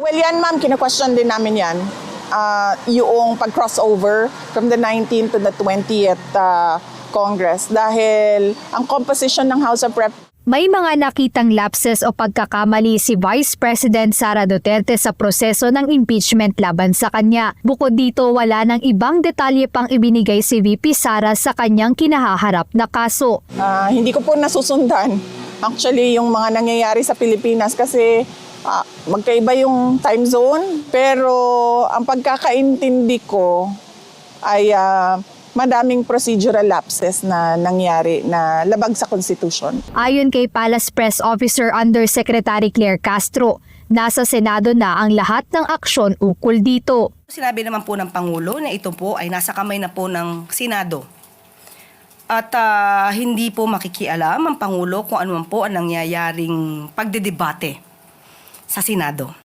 Well, yan ma'am, kina-question din namin yan. Yung pag-crossover from the 19th to the 20th Congress dahil ang composition ng House of Rep. May mga nakitang lapses o pagkakamali si Vice President Sara Duterte sa proseso ng impeachment laban sa kanya. Bukod dito, wala nang ibang detalye pang ibinigay si VP Sara sa kanyang kinahaharap na kaso. Hindi ko po nasusundan actually yung mga nangyayari sa Pilipinas kasi magkaiba yung time zone. Pero ang pagkakaintindi ko ay madaming procedural lapses na nangyari na labag sa Constitution. Ayon kay Palace Press Officer Undersecretary Claire Castro, nasa Senado na ang lahat ng aksyon ukol dito. Sinabi naman po ng Pangulo na ito po ay nasa kamay na po ng Senado. At hindi po makikialam ang Pangulo kung ano man po ang nangyayaring pagdedebate sa Senado.